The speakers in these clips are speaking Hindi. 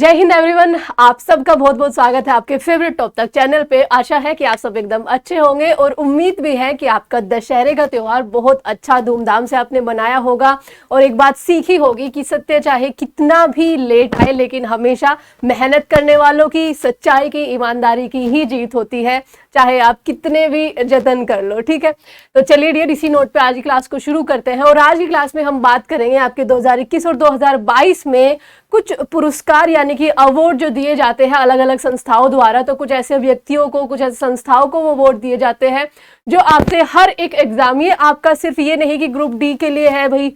जय हिंद एवरीवन, आप सबका बहुत बहुत स्वागत है आपके फेवरेट टॉप तक चैनल पे। आशा है कि आप सब एकदम अच्छे होंगे और उम्मीद भी है कि आपका दशहरे का त्योहार बहुत अच्छा धूमधाम से आपने मनाया होगा। और एक बात सीखी होगी कि सत्य चाहे कितना भी लेट आए लेकिन हमेशा मेहनत करने वालों की, सच्चाई की, ईमानदारी की ही जीत होती है, चाहे आप कितने भी जतन कर लो। ठीक है, तो चलिए डियर, इसी नोट पे आज की क्लास को शुरू करते हैं। और आज की क्लास में हम बात करेंगे आपके 2021 और 2022 में कुछ पुरस्कार यानी कि अवार्ड जो दिए जाते हैं अलग अलग संस्थाओं द्वारा। तो कुछ ऐसे व्यक्तियों को, कुछ ऐसे संस्थाओं को वो अवार्ड दिए जाते हैं जो आपसे हर एक एग्जाम, ये आपका सिर्फ ये नहीं कि ग्रुप डी के लिए है भाई,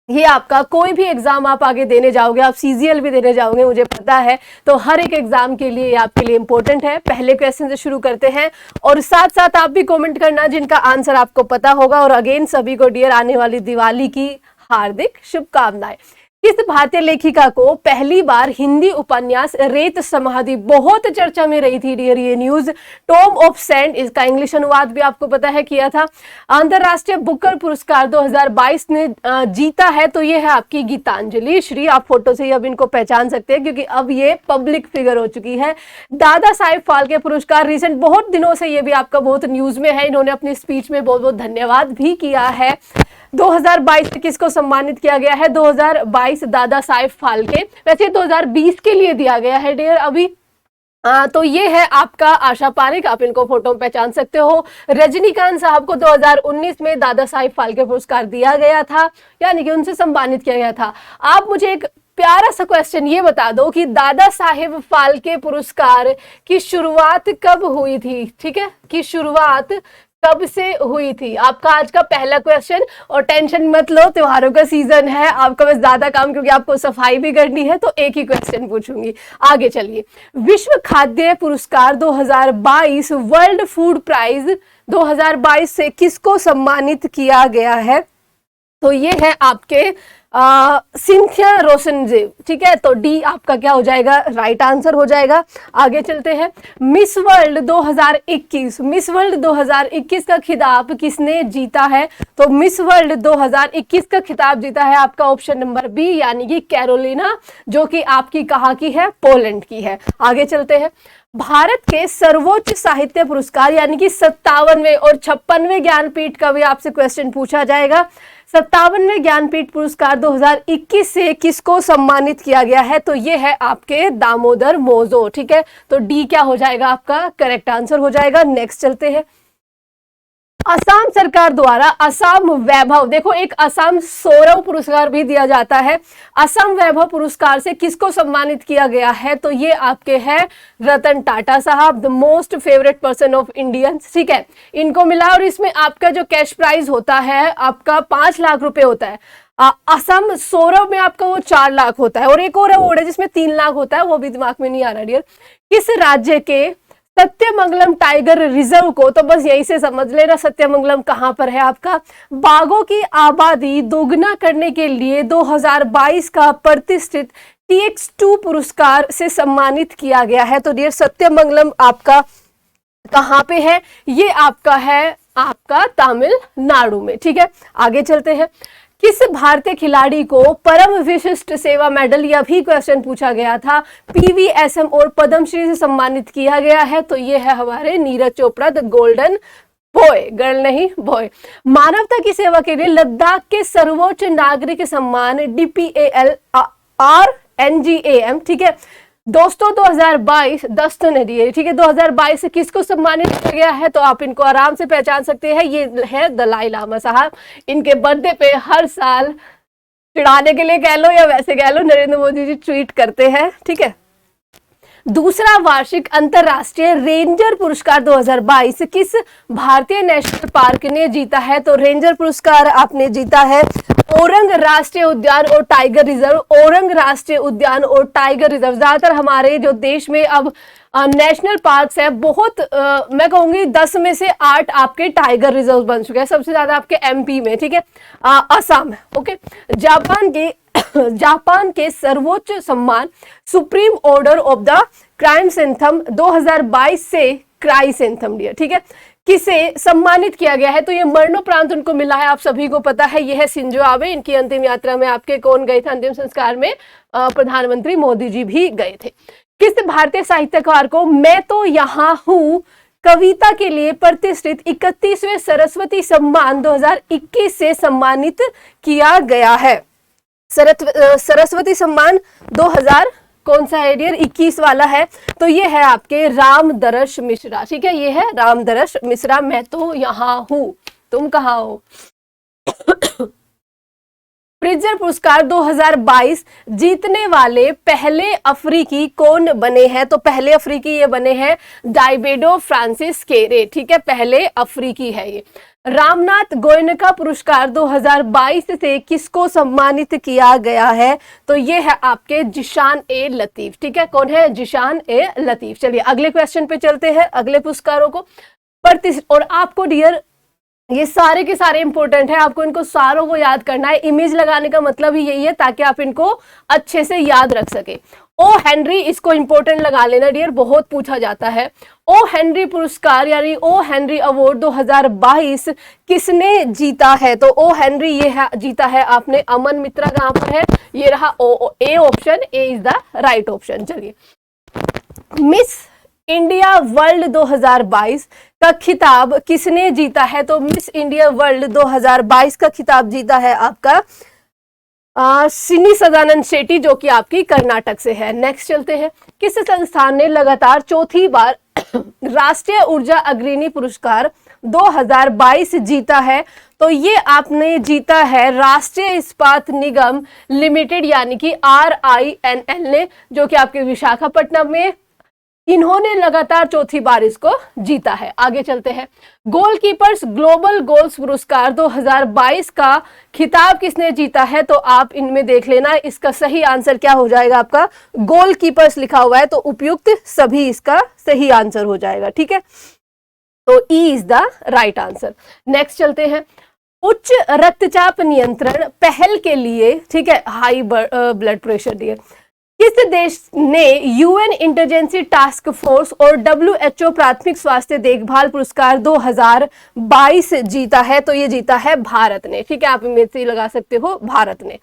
ये आपका कोई भी एग्जाम आप आगे देने जाओगे, आप सीजीएल भी देने जाओगे मुझे पता है, तो हर एक एग्जाम के लिए ये आपके लिए इंपॉर्टेंट है। पहले क्वेश्चन से शुरू करते हैं और साथ साथ आप भी कमेंट करना जिनका आंसर आपको पता होगा। और अगेन सभी को डियर आने वाली दिवाली की हार्दिक शुभकामनाएं। किस भारतीय लेखिका को पहली बार हिंदी उपन्यास रेत समाधि, बहुत चर्चा में रही थी डियर ये न्यूज, टॉम ऑफ सैंड, इसका इंग्लिश अनुवाद भी आपको पता है किया था, अंतरराष्ट्रीय बुकर पुरस्कार 2022 ने जीता है। तो ये है आपकी गीतांजलि श्री। आप फोटो से ही अब इनको पहचान सकते हैं क्योंकि अब ये पब्लिक फिगर हो चुकी है। दादा साहेब फाल्के पुरस्कार रिसेंट बहुत दिनों से ये भी आपका बहुत न्यूज में है, इन्होंने अपनी स्पीच में बहुत बहुत धन्यवाद भी किया है। 2022 में किसको सम्मानित किया गया है? 2022 दादा साहेब फाल्के, वैसे 2020 के लिए दिया गया है डियर अभी। तो ये है आपका आशा पारेख, आप इनको फोटो में पहचान सकते हो। रजनीकांत साहब को 2019 में दादा साहेब फाल्के पुरस्कार दिया गया था, यानी कि उनसे सम्मानित किया गया था। आप मुझे एक प्यारा सा क्वेश्चन ये बता दो कि दादा साहेब फाल्के पुरस्कार की शुरुआत कब हुई थी? ठीक है, कि शुरुआत कब से हुई थी? आपका आज का पहला क्वेश्चन। और टेंशन मत लो, त्योहारों का सीजन है, आपका बस ज्यादा काम क्योंकि आपको सफाई भी करनी है, तो एक ही क्वेश्चन पूछूंगी। आगे चलिए, विश्व खाद्य पुरस्कार 2022, वर्ल्ड फूड प्राइज 2022 से किसको सम्मानित किया गया है? तो ये है आपके सिंथिया रोशनजेव। ठीक है, तो डी आपका क्या हो जाएगा? राइट आंसर हो जाएगा। आगे चलते हैं, मिस वर्ल्ड 2021, मिस वर्ल्ड 2021 का खिताब किसने जीता है? तो मिस वर्ल्ड 2021 का खिताब जीता है आपका ऑप्शन नंबर बी, यानी कि कैरोलिना, जो कि आपकी कहाँ की है? पोलैंड की है। आगे चलते हैं, भारत के सर्वोच्च साहित्य पुरस्कार यानी कि 57वें और 56वें ज्ञानपीठ का भी आपसे क्वेश्चन पूछा जाएगा। 57वें ज्ञानपीठ पुरस्कार 2021 से किसको सम्मानित किया गया है? तो ये है आपके दामोदर मोजो। ठीक है, तो डी क्या हो जाएगा? आपका करेक्ट आंसर हो जाएगा। नेक्स्ट चलते हैं, असम सरकार द्वारा असम वैभव, देखो एक असम सौरव पुरस्कार भी दिया जाता है, असम वैभव पुरस्कार से किसको सम्मानित किया गया है? तो ये आपके हैं रतन टाटा साहब, the most favourite person of Indians. ठीक है, इनको मिला और इसमें आपका जो कैश प्राइज होता है आपका 5 लाख रुपए होता है। असम सौरभ में आपका वो 4 लाख होता है और एक और अवार्ड है जिसमें 3 लाख होता है, वो भी दिमाग में नहीं आ रहा डियर। किस राज्य के सत्यमंगलम टाइगर रिजर्व को, तो बस यहीं से समझ लेना सत्यमंगलम कहां पर है आपका, बाघों की आबादी दोगुना करने के लिए 2022 का प्रतिष्ठित TX2 पुरस्कार से सम्मानित किया गया है। तो डियर सत्यमंगलम आपका कहां पे है? ये आपका है आपका तमिलनाडु में। ठीक है, आगे चलते हैं, किस भारतीय खिलाड़ी को परम विशिष्ट सेवा मेडल, यह भी क्वेश्चन पूछा गया था, PVSM और पद्मश्री से सम्मानित किया गया है? तो ये है हमारे Neeraj Chopra, the golden boy, girl नहीं बॉय। मानवता की सेवा के लिए लद्दाख के सर्वोच्च नागरिक सम्मान DPAL RNGAM। ठीक है दोस्तों, 2022 10 तो नहीं दिए। ठीक है, 2022 से किसको सम्मानित किया गया है? तो आप इनको आराम से पहचान सकते हैं, ये है दलाई लामा साहब। इनके बर्थडे पे हर साल चिढ़ाने के लिए कह लो या वैसे कह लो, नरेंद्र मोदी जी ट्वीट करते हैं। ठीक है, दूसरा वार्षिक अंतरराष्ट्रीय रेंजर पुरस्कार 2022 किस भारतीय नेशनल पार्क ने जीता है? तो रेंजर पुरस्कार आपने जीता है ओरंग राष्ट्रीय उद्यान और टाइगर रिजर्व, ओरंग राष्ट्रीय उद्यान और टाइगर रिजर्व। ज्यादातर हमारे जो देश में अब नेशनल पार्क्स है बहुत, मैं कहूंगी 10 में से 8 आपके टाइगर रिजर्व बन चुके हैं, सबसे ज्यादा आपके MP में। ठीक है, असम। ओके, जापान के सर्वोच्च सम्मान सुप्रीम ऑर्डर ऑफ द क्राइसेंथम 2022 से क्राइसेंथम दिया। ठीक है, किसे सम्मानित किया गया है? तो ये मरणोपरांत उनको मिला है, आप सभी को पता है, ये है शिंजो आबे। इनकी अंतिम यात्रा में आपके कौन गए थे अंतिम संस्कार में? प्रधानमंत्री मोदी जी भी गए थे। किस भारतीय साहित्यकार को मैं तो यहाँ हूँ कविता के लिए प्रतिष्ठित 31वें सरस्वती सम्मान 2021 से सम्मानित किया गया है? सरस्वती सम्मान 2000 कौन सा है डियर? 21 वाला है। तो ये है आपके रामदरस मिश्रा। ठीक है, ये है रामदरस मिश्रा। मैं तो यहाँ हूं, तुम कहाँ हो? प्रिट्जर पुरस्कार 2022 जीतने वाले पहले अफ्रीकी कौन बने हैं? तो पहले अफ्रीकी ये बने हैं डाइबेडो फ्रांसिस केरे। ठीक है, पहले अफ्रीकी है ये। रामनाथ गोयनका पुरस्कार 2022 से किसको सम्मानित किया गया है? तो ये है आपके जिशान ए लतीफ। ठीक है, कौन है? जिशान ए लतीफ। चलिए अगले क्वेश्चन पे चलते हैं, अगले पुरस्कारों को। और आपको डियर ये सारे के सारे इंपॉर्टेंट है, आपको इनको सारों को याद करना है। इमेज लगाने का मतलब ही यही है ताकि आप इनको अच्छे से याद रख सके। ओ हेनरी, इसको इंपॉर्टेंट लगा लेना डियर, बहुत पूछा जाता है। ओ हेनरी पुरस्कार यानी ओ हेनरी अवार्ड 2022 किसने जीता है? तो ओ हेनरी ये है, जीता है आपने अमन मित्रा। कहां पर है? ये रहा A option, A is the right option. चलिए, मिस इंडिया वर्ल्ड 2022 का खिताब किसने जीता है? तो मिस इंडिया वर्ल्ड 2022 का खिताब जीता है आपका सिनी सदानंद शेट्टी, जो कि आपकी कर्नाटक से है। नेक्स्ट चलते हैं। किस संस्थान ने लगातार चौथी बार राष्ट्रीय ऊर्जा अग्रणी पुरस्कार 2022 जीता है? तो ये आपने जीता है राष्ट्रीय इस्पात निगम लिमिटेड यानी कि RINL ने, जो कि आपके विशाखापट्टनम में, इन्होंने लगातार चौथी बार इसको जीता है। आगे चलते हैं। गोलकीपर्स ग्लोबल गोल्स पुरस्कार 2022 का खिताब किसने जीता है? तो आप इनमें देख लेना, इसका सही आंसर क्या हो जाएगा आपका? गोलकीपर्स लिखा हुआ है तो उपयुक्त सभी इसका सही आंसर हो जाएगा। ठीक है, तो E is the right answer. Next चलते हैं। उच्च रक्तचाप नियंत्रण पहल के लिए, ठीक है, हाई ब्लड प्रेशर दिए, किस देश ने UN इंटेलिजेंसी टास्क फोर्स और WHO प्राथमिक स्वास्थ्य देखभाल पुरस्कार 2022 जीता है? तो ये जीता है भारत ने। ठीक है, आप इमेज से लगा सकते हो, भारत ने।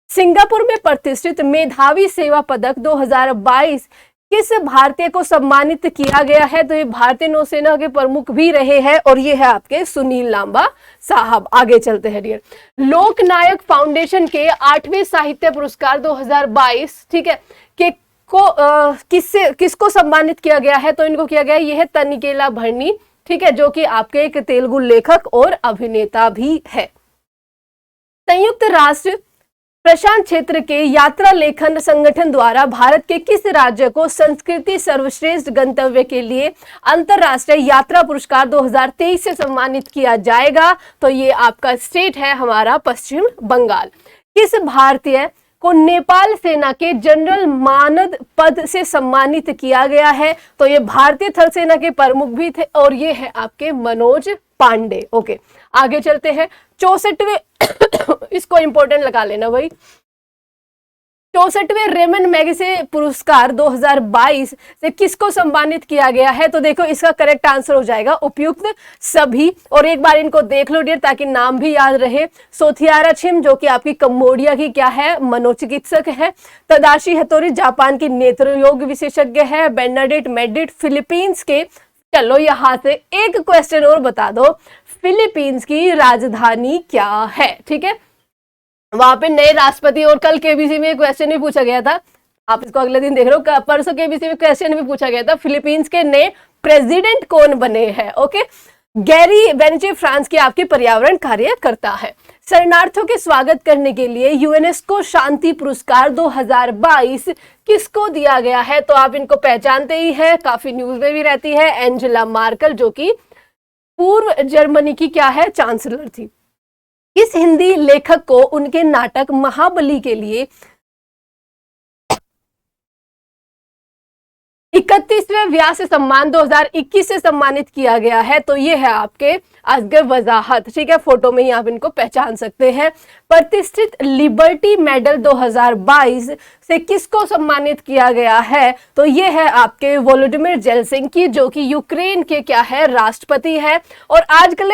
सिंगापुर में प्रतिष्ठित मेधावी सेवा पदक 2022 किस भारतीय को सम्मानित किया गया है? तो ये भारतीय नौसेना के प्रमुख भी रहे हैं और ये है आपके सुनील लांबा साहब। आगे चलते हैं डियर। लोकनायक फाउंडेशन के 8वें साहित्य पुरस्कार 2022, ठीक है, के को किसको सम्मानित किया गया है? तो इनको किया गया, ये है तनिकेला भरनी। ठीक है, जो कि आपके एक तेलुगु लेखक और अभिनेता भी है। संयुक्त राष्ट्र प्रशांत क्षेत्र के यात्रा लेखन संगठन द्वारा भारत के किस राज्य को संस्कृति सर्वश्रेष्ठ गंतव्य के लिए अंतरराष्ट्रीय यात्रा पुरस्कार 2023 से सम्मानित किया जाएगा? तो ये आपका स्टेट है हमारा पश्चिम बंगाल। किस भारतीय को नेपाल सेना के जनरल मानद पद से सम्मानित किया गया है? तो ये भारतीय थल सेना के प्रमुख भी थे और ये है आपके मनोज पांडे। ओके, आगे चलते हैं। 64वें इसको इंपॉर्टेंट लगा लेना भाई। 64वें रेमन मैगसे पुरस्कार 2022 से किसको सम्मानित किया गया है? तो देखो इसका करेक्ट आंसर हो जाएगा उपयुक्त सभी। और एक बार इनको देख लो डियर ताकि नाम भी याद रहे। सोथियारा छिम, जो कि आपकी कंबोडिया की क्या है, मनोचिकित्सक है। तदाशी हतोरी जापान की नेत्र योग विशेषज्ञ है। बेर्नाडेट मेडिट फिलीपींस के। चलो यहां से एक क्वेश्चन और बता दो, फिलीपींस की राजधानी क्या है? ठीक है, वहां पे नए राष्ट्रपति, और कल केबीसी में क्वेश्चन भी पूछा गया था, आप इसको अगले दिन देख रहे हो, परसों केबीसी में क्वेश्चन भी पूछा गया था, फिलीपींस के नए प्रेसिडेंट कौन बने हैं? ओके, गैरी बेनिचे फ्रांस की आपकी पर्यावरण कार्यकर्ता है। शरणार्थियों के स्वागत करने के लिए यूनेस्को शांति पुरस्कार 2022 किसको दिया गया है? तो आप इनको पहचानते ही हैं, काफी न्यूज में भी रहती है, एंजेला मार्कल, जो कि पूर्व जर्मनी की क्या है, चांसलर थी। इस हिंदी लेखक को उनके नाटक महाबली के लिए 31वें व्यास सम्मान 2021 से सम्मानित किया गया है, तो ये है आपके असगर वजाहत, ठीक है, फोटो में ही आप इनको पहचान सकते हैं। प्रतिष्ठित लिबर्टी मेडल 2022 से किसको सम्मानित किया गया है, तो ये है आपके वोलोडिमिर जेलेंस्की, जो कि यूक्रेन के क्या है, राष्ट्रपति है। और आजकल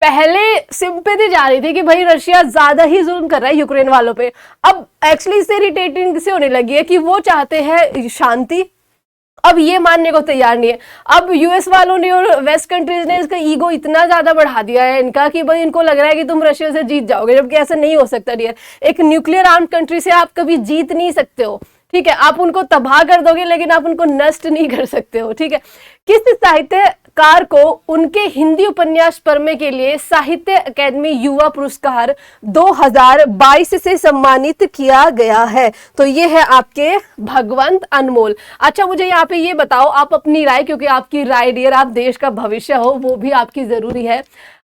पहले सिंपैथी जा रही थी कि भाई रशिया ज्यादा ही जुल्म कर रहा है यूक्रेन वालों पे, अब एक्चुअली इससे इरिटेटिंग से होने लगी है कि वो चाहते हैं शांति, अब ये मानने को तैयार नहीं है। अब यूएस वालों ने और वेस्ट कंट्रीज ने इसका ईगो इतना ज्यादा बढ़ा दिया है इनका कि भाई इनको लग रहा है कि तुम रशिया से जीत जाओगे, जबकि ऐसा नहीं हो सकता डियर। एक न्यूक्लियर आर्म्ड कंट्री से आप कभी जीत नहीं सकते हो, ठीक है, आप उनको तबाह कर दोगे लेकिन आप उनको नष्ट नहीं कर सकते हो, ठीक है। किस साहित्यकार को उनके हिंदी उपन्यास पढ़ने के लिए साहित्य अकादमी युवा पुरस्कार 2022 से सम्मानित किया गया है, तो ये है आपके भगवंत अनमोल। अच्छा मुझे यहाँ पे ये बताओ आप अपनी राय, क्योंकि आपकी राय डियर, आप देश का भविष्य हो, वो भी आपकी जरूरी है।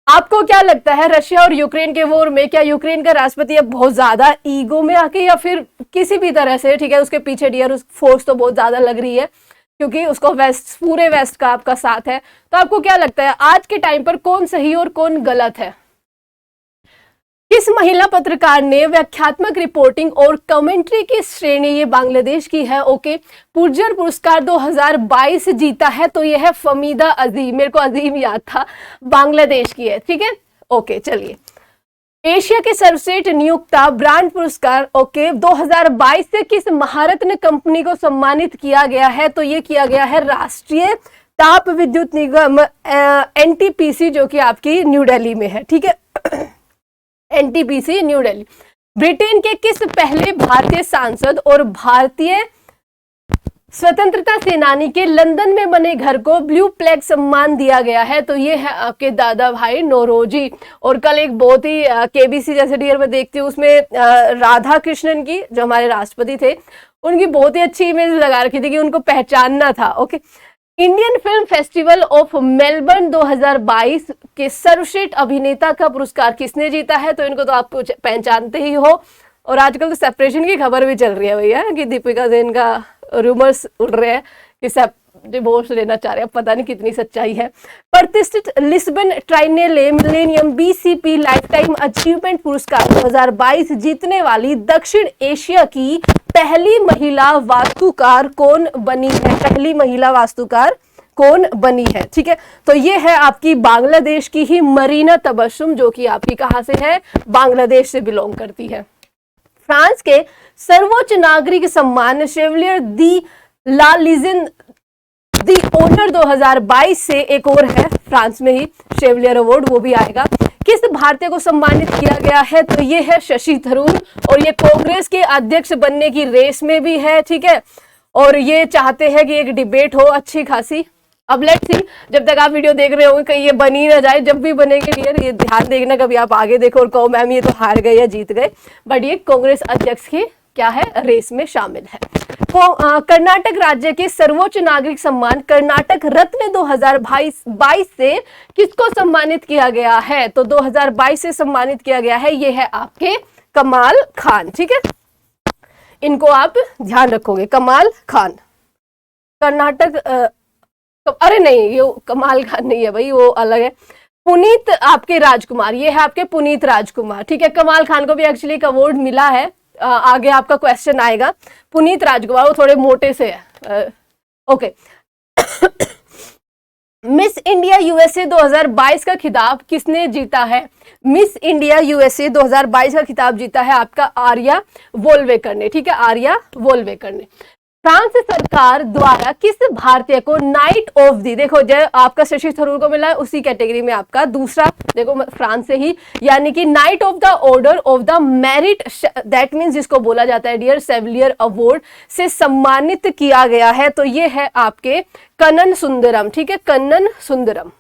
आपको क्या लगता है रशिया और यूक्रेन के वॉर में क्या यूक्रेन का राष्ट्रपति अब बहुत ज्यादा ईगो में आके, या फिर किसी भी तरह से, ठीक है, उसके पीछे डियर उस फोर्स तो बहुत ज्यादा लग रही है क्योंकि उसको वेस्ट, पूरे वेस्ट का आपका साथ है। तो आपको क्या लगता है आज के टाइम पर कौन सही और कौन गलत है? किस महिला पत्रकार ने व्याख्यात्मक रिपोर्टिंग और कमेंट्री की श्रेणी, ये बांग्लादेश की है, ओके, पुरजर पुरस्कार 2022 जीता है, तो ये है फमीदा अजीम, मेरे को अजीम याद था, बांग्लादेश की है, ठीक है, ओके। चलिए, एशिया के सर्वश्रेष्ठ नियोक्ता ब्रांड पुरस्कार, ओके, 2022 से किस महारत्न कंपनी को सम्मानित किया गया है, तो ये किया गया है राष्ट्रीय ताप विद्युत निगम एनटीपीसी, जो कि आपकी न्यू दिल्ली में है, ठीक है, एनटीपीसी न्यू दिल्ली। ब्रिटेन के किस पहले भारतीय सांसद और भारतीय स्वतंत्रता सेनानी के लंदन में बने घर को ब्लू प्लेग सम्मान दिया गया है, तो ये है आपके दादा भाई नौरोजी। और कल एक बहुत ही केबीसी जैसे डियर में देखती हूँ, उसमें राधा कृष्णन की, जो हमारे राष्ट्रपति थे, उनकी बहुत ही अच्छी इमेज लगा रखी थी कि उनको पहचानना था, okay. Indian film festival of Melbourne 2022 के सर्वश्रेष्ठ अभिनेता का पुरस्कार किसने जीता है, तो इनको तो आप पहचानते ही हो। और आजकल तो सेपरेशन की खबर भी चल रही है भैया, कि दीपिका सेन का रूमर्स उड़ रहे हैं कि सब डिवोर्स लेना चाह रहे हैं, पता नहीं कितनी सच्चाई है। प्रतिष्ठित Lisbon Triennale Millennium BCP lifetime achievement पुरस्कार 2022 जीतने वाली दक्षिण एशिया की पहली महिला वास्तुकार कौन बनी है, पहली महिला वास्तुकार कौन बनी है, ठीक है। तो ये है आपकी बांग्लादेश की ही मरीना तबस्सुम, जो कि आपकी कहां से है, बांग्लादेश से बिलोंग करती है। फ्रांस के सर्वोच्च नागरिक सम्मान शेवलियर दी ला लीजन दी ऑनर 2022 से एक और है फ्रांस में ही शेवलियर अवार्ड, वो भी आएगा। किस भारतीय को सम्मानित किया गया है, तो ये है शशि थरूर, और ये कांग्रेस के अध्यक्ष बनने की रेस में भी है, ठीक है, और ये चाहते हैं कि एक डिबेट हो अच्छी खासी। अब लेट्स सी, जब तक आप वीडियो देख रहे होंगे कहीं ये बन ही ना जाए, जब भी बनेंगे डियर ये ध्यान देखना, कभी आप आगे देखो और कहो मैम ये तो हार गए या जीत गए, बट ये कांग्रेस अध्यक्ष की क्या है, रेस में शामिल है। कर्नाटक राज्य के सर्वोच्च नागरिक सम्मान कर्नाटक रत्न 2022 से किसको सम्मानित किया गया है, तो 2022 से सम्मानित किया गया है, ये है आपके कमाल खान, ठीक है, इनको आप ध्यान रखोगे, कमाल खान। कर्नाटक अरे नहीं, ये कमाल खान नहीं है भाई, वो अलग है। पुनीत आपके राजकुमार, ये है आपके पुनीत राजकुमार, ठीक है, कमाल खान को भी एक्चुअली एक अवार्ड मिला है, आगे आपका क्वेश्चन आएगा। पुनीत राजकुमार वो थोड़े मोटे से है, ओके। मिस इंडिया यूएसए 2022 का खिताब किसने जीता है, मिस इंडिया यूएसए 2022 का खिताब जीता है आपका आर्या वोल्वेकर ने, ठीक है, आर्या वोल्वेकर ने। फ्रांस सरकार द्वारा किस भारतीय को नाइट ऑफ दी, देखो जो आपका शशि थरूर को मिला है उसी कैटेगरी में आपका दूसरा, देखो फ्रांस से ही, यानी कि night of the order of the merit, that means जिसको बोला जाता है डियर सेविलियर अवार्ड, से सम्मानित किया गया है, तो ये है आपके कन्नन सुंदरम, ठीक है, कन्नन सुंदरम।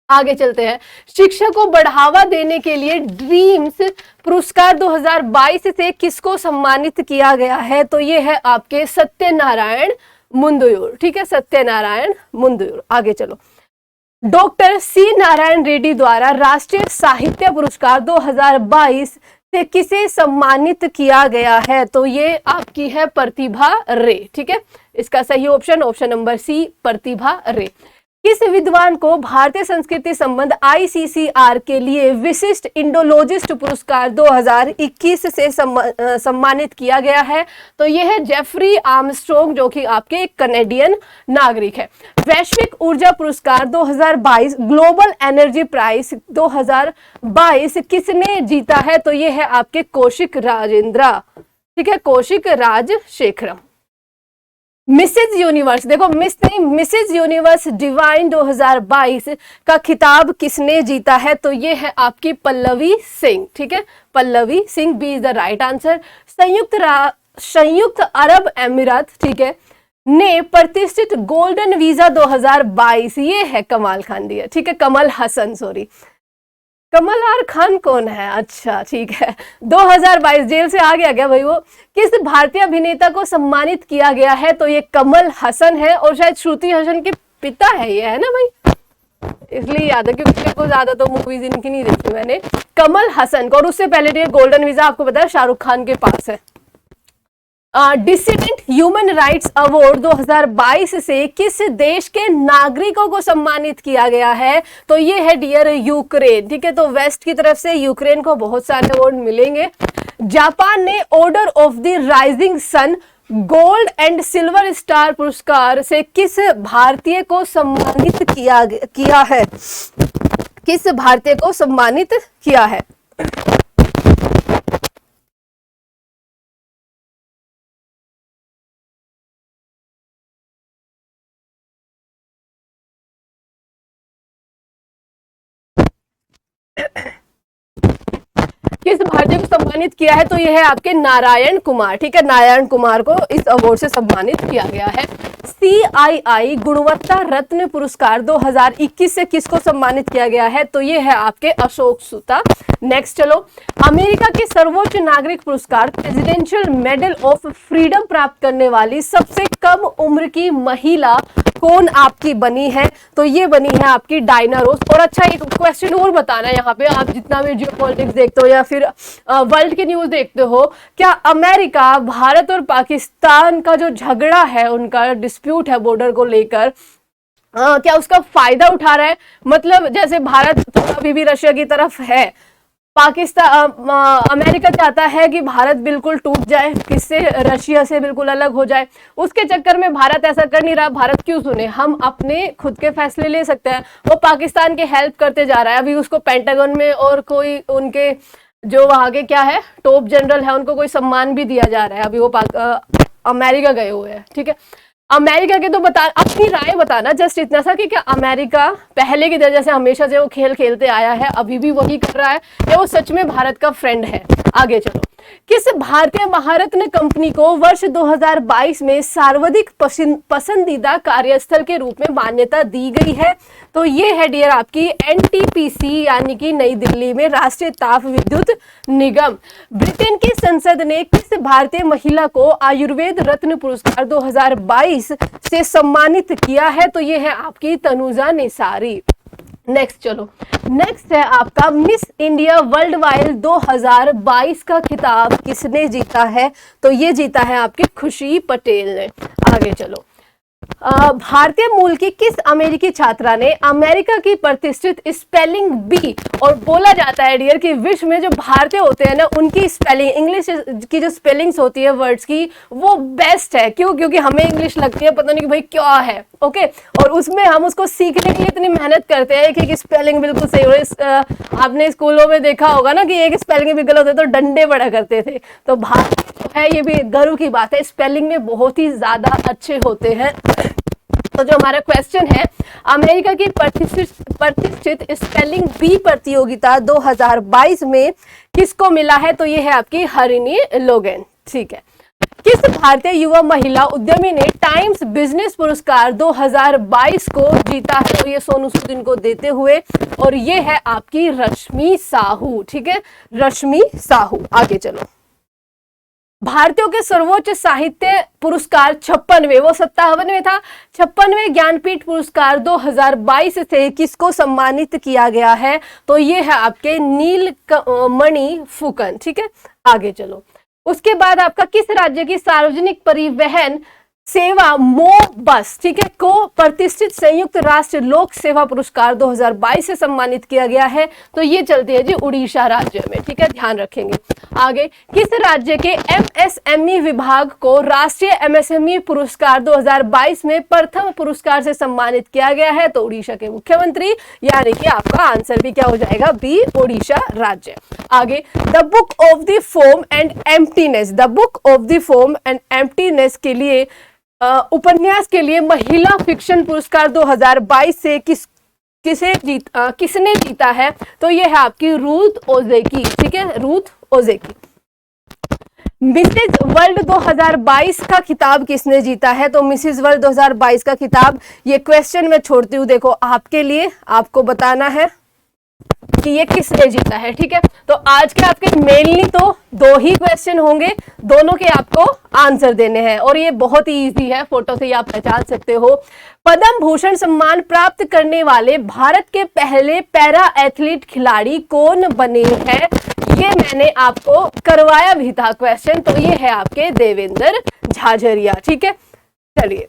आगे चलते हैं, शिक्षा को बढ़ावा देने के लिए ड्रीम्स पुरस्कार 2022 से किसको सम्मानित किया गया है, तो ये है आपके सत्यनारायण मुंदुयूर, ठीक है, सत्यनारायण मुंदुयूर। आगे चलो, डॉक्टर सी नारायण रेड्डी द्वारा राष्ट्रीय साहित्य पुरस्कार 2022 से किसे सम्मानित किया गया है, तो ये आपकी है प्रतिभा रे, ठीक है, इसका सही ऑप्शन ऑप्शन नंबर सी, प्रतिभा रे। किस विद्वान को भारतीय संस्कृति संबंध ICCR के लिए विशिष्ट इंडोलॉजिस्ट पुरस्कार 2021 से सम्मानित किया गया है? तो यह है जेफरी आर्मस्ट्रॉन्ग, जो कि आपके एक कनेडियन नागरिक है। वैश्विक ऊर्जा पुरस्कार 2022 ग्लोबल एनर्जी प्राइज 2022 किसने जीता है? तो यह है आपके कौशिक राजेंद्र, ठीक है, कौशिक राजशेखरम। मिसेज यूनिवर्स, देखो मिस नहीं, मिसेज यूनिवर्स डिवाइन 2022 का खिताब किसने जीता है? तो ये है आपकी पल्लवी सिंह, ठीक है, Pallavi Singh, B is the right answer. संयुक्त अरब अमीरात, ठीक है, ने प्रतिष्ठित गोल्डन वीजा 2022, ये है कमाल खान दिया, ठीक है, कमल हसन, सॉरी, कमल आर खान कौन है? अच्छा ठीक है, 2022 जेल से आ गया भाई वो। किस भारतीय अभिनेता को सम्मानित किया गया है? तो ये कमल हसन है, और शायद श्रुति हसन के पिता है ये, है ना भाई, इसलिए याद है क्योंकि मेरे को ज्यादा तो मूवीज इनकी नहीं देखी मैंने। कमल हसन को, और उससे पहले ये गोल्डन वीजा आपको पता है शाहरुख खान के पास है। डिसिडेंट ह्यूमन राइट्स अवार्ड 2022 से किस देश के नागरिकों को सम्मानित किया गया है? तो ये है डियर यूक्रेन, ठीक है, तो वेस्ट की तरफ से यूक्रेन को बहुत सारे अवार्ड मिलेंगे। जापान ने order of the rising sun gold and silver star पुरस्कार से किस भारतीय को सम्मानित किया है? किस भारतीय को सम्मानित किया है? किस भारतीय को सम्मानित किया है? तो यह है आपके नारायण कुमार, ठीक है, नारायण कुमार को इस अवार्ड से सम्मानित किया गया है। CII गुणवत्ता रत्न पुरस्कार 2021 से किसको सम्मानित किया गया है? तो ये है आपके अशोक सूता। नेक्स्ट चलो, अमेरिका के सर्वोच्च नागरिक पुरस्कार प्रेसिडेंशियल मेडल ऑफ फ्रीडम प्राप्त करने वाली सबसे कम उम्र की महिला कौन आपकी बनी है? तो ये बनी है आपकी डायना रोस। और अच्छा एक क्वेश्चन और बताना है यहाँ पे, आप जितना भी जियोपॉलिटिक्स देखते हो या फिर वर्ल्ड की न्यूज देखते हो, क्या अमेरिका भारत और पाकिस्तान का जो झगड़ा है, उनका डिस्प्यूट है बॉर्डर को लेकर, क्या उसका फायदा उठा रहा है? मतलब जैसे भारत तो अभी भी रशिया की तरफ है, पाकिस्तान अमेरिका चाहता है कि भारत बिल्कुल टूट जाए, किससे? रशिया से बिल्कुल अलग हो जाए। उसके चक्कर में भारत ऐसा कर नहीं रहा। भारत क्यों सुने, हम अपने खुद के फैसले ले सकते हैं। वो पाकिस्तान के हेल्प करते जा रहा है। अभी उसको पेंटागन में और कोई उनके जो वहां के क्या है टॉप जनरल है, उनको कोई सम्मान भी दिया जा रहा है। अभी वो अमेरिका गए हुए हैं, ठीक है। अमेरिका के तो बता, अपनी राय बताना, जस्ट इतना सा कि क्या अमेरिका पहले की तरह जैसे हमेशा से वो खेल खेलते आया है, अभी भी वही कर रहा है, या वो सच में भारत का फ्रेंड है? आगे चलो, किस भारतीय महारत्न कंपनी को वर्ष 2022 में सर्वाधिक पसंदीदा कार्यस्थल के रूप में मान्यता दी गई है? तो ये है डियर आपकी NTPC, यानी कि नई दिल्ली में राष्ट्रीय ताप विद्युत निगम। ब्रिटेन की संसद ने किस भारतीय महिला को आयुर्वेद रत्न पुरस्कार 2022 से सम्मानित किया है? तो ये है आपकी तनुजा निसारी। नेक्स्ट चलो, नेक्स्ट है आपका मिस इंडिया वर्ल्ड वाइड 2022 का खिताब किसने जीता है? तो ये जीता है आपकी खुशी पटेल ने। आगे चलो, भारतीय मूल की किस अमेरिकी छात्रा ने अमेरिका की प्रतिष्ठित स्पेलिंग बी, और बोला जाता है डियर कि विश्व में जो भारतीय होते हैं ना, उनकी स्पेलिंग, इंग्लिश की जो स्पेलिंग्स होती है वर्ड्स की, वो बेस्ट है। क्यों? क्योंकि हमें इंग्लिश लगती है पता नहीं कि भाई क्या है, ओके, और उसमें हम उसको सीखने के लिए इतनी मेहनत करते हैं कि स्पेलिंग बिल्कुल सही हो। आपने स्कूलों में देखा होगा ना कि एक स्पेलिंग भी गलत है तो डंडे पड़ा करते थे। तो भारत है, ये भी गर्व की बात है, स्पेलिंग में बहुत ही ज्यादा अच्छे होते हैं। तो जो हमारा क्वेश्चन है, अमेरिका की प्रतिष्ठित स्पेलिंग बी प्रतियोगिता 2022 में किसको मिला है? तो ये है आपकी हरिणी लोगन, ठीक है। किस भारतीय युवा महिला उद्यमी ने टाइम्स बिजनेस पुरस्कार 2022 को जीता है? तो ये सोनू सूद इनको देते हुए, और ये है आपकी रश्मि साहू, ठीक है, रश्मि साहू। आगे चलो, भारतीयों के सर्वोच्च साहित्य पुरस्कार 56वें, वो 57वें था, 56वें ज्ञानपीठ पुरस्कार 2022 से किसको सम्मानित किया गया है? तो ये है आपके नीलमणि फुकन, ठीक है। आगे चलो, उसके बाद आपका किस राज्य की सार्वजनिक परिवहन सेवा मो बस, ठीक है, को प्रतिष्ठित संयुक्त राष्ट्र लोक सेवा पुरस्कार 2022 से सम्मानित किया गया है। तो ये चलती है जी उड़ीसा राज्य में, ठीक है, ध्यान रखेंगे। आगे, किस राज्य के एमएसएमई विभाग को राष्ट्रीय एमएसएमई पुरस्कार 2022 में प्रथम पुरस्कार से सम्मानित किया गया है? तो उड़ीसा के मुख्यमंत्री, यानी कि आपका आंसर भी क्या हो जाएगा? बी, उड़ीसा राज्य। आगे, the book of the form and emptiness, the book of the form and emptiness के लिए उपन्यास के लिए महिला फिक्शन पुरस्कार 2022 से किसने जीता है? तो ये है आपकी रूथ ओजेकी, ठीक है, रूथ ओजेकी। मिसेज वर्ल्ड 2022 का खिताब किसने जीता है? तो मिसेज वर्ल्ड 2022 का खिताब, ये क्वेश्चन मैं छोड़ती हूँ देखो आपके लिए, आपको बताना है कि ये किसने जीता है, ठीक है। तो आज के आपके मेनली तो 2 ही क्वेश्चन होंगे, दोनों के आपको आंसर देने हैं और ये बहुत ही इजी है, फोटो से ही आप पहचान सकते हो। पद्म भूषण सम्मान प्राप्त करने वाले भारत के पहले पैरा एथलीट खिलाड़ी कौन बने हैं? ये मैंने आपको करवाया भी था क्वेश्चन, तो ये है आपके देवेंद्र झाझरिया, ठीक है। चलिए,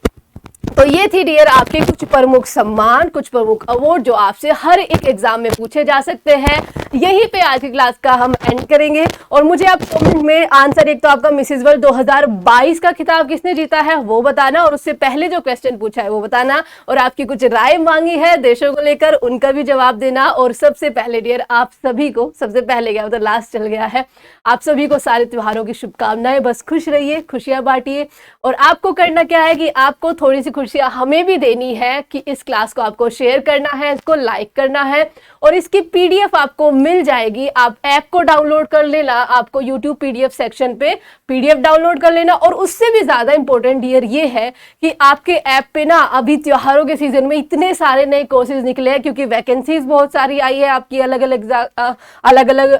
तो ये थी डियर आपके कुछ प्रमुख सम्मान, कुछ प्रमुख अवार्ड जो आपसे हर एक एग्जाम में पूछे जा सकते हैं। यहीं पे आज की क्लास का हम एंड करेंगे और मुझे आप कमेंट में आंसर, एक तो आपका मिसेज वर्ल्ड 2022 का खिताब किसने जीता है वो बताना, और उससे पहले जो क्वेश्चन पूछा है वो बताना, और आपकी कुछ राय मांगी है देशों को लेकर, उनका भी जवाब देना। और सबसे पहले डियर आप सभी को, सबसे पहले क्या मतलब लास्ट चल गया है, आप सभी को सारे त्योहारों की शुभकामनाएं। बस खुश रहिए, खुशियां बांटिए, और आपको करना क्या है कि आपको थोड़ी सी खुशियां हमें भी देनी है कि इस क्लास को आपको शेयर करना है, इसको लाइक करना है, और इसकी पीडीएफ आपको मिल जाएगी। आप ऐप को डाउनलोड कर लेना, आपको यूट्यूब पीडीएफ सेक्शन पे पीडीएफ डाउनलोड कर लेना। और उससे भी ज्यादा इंपॉर्टेंट डियर ये है कि आपके ऐप पे ना अभी त्योहारों के सीजन में इतने सारे नए कोर्सेज निकले हैं, क्योंकि वैकेंसीज बहुत सारी आई है आपकी अलग अलग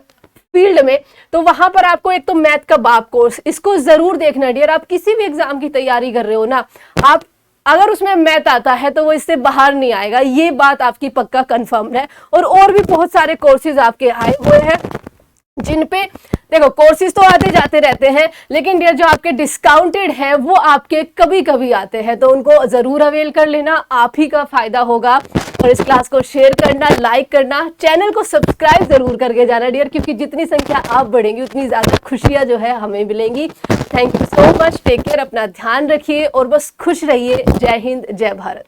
फील्ड में। तो वहां पर आपको एक तो मैथ का बाप कोर्स, इसको जरूर देखना डियर। आप किसी भी एग्जाम की तैयारी कर रहे हो ना, आप अगर उसमें मैथ आता है तो वो इससे बाहर नहीं आएगा, ये बात आपकी पक्का कंफर्म है। और भी बहुत सारे कोर्सेज आपके आए हुए हैं जिन पे देखो कोर्सेज तो आते जाते रहते हैं, लेकिन डियर जो आपके डिस्काउंटेड हैं वो आपके कभी कभी आते हैं, तो उनको जरूर अवेल कर लेना, आप ही का फायदा होगा। और इस क्लास को शेयर करना, लाइक करना, चैनल को सब्सक्राइब जरूर करके जाना डियर, क्योंकि जितनी संख्या आप बढ़ेंगी उतनी ज्यादा खुशियां जो है हमें मिलेंगी। Thank you so much, take care, अपना ध्यान रखिए और बस खुश रहिए। जय हिंद, जय भारत।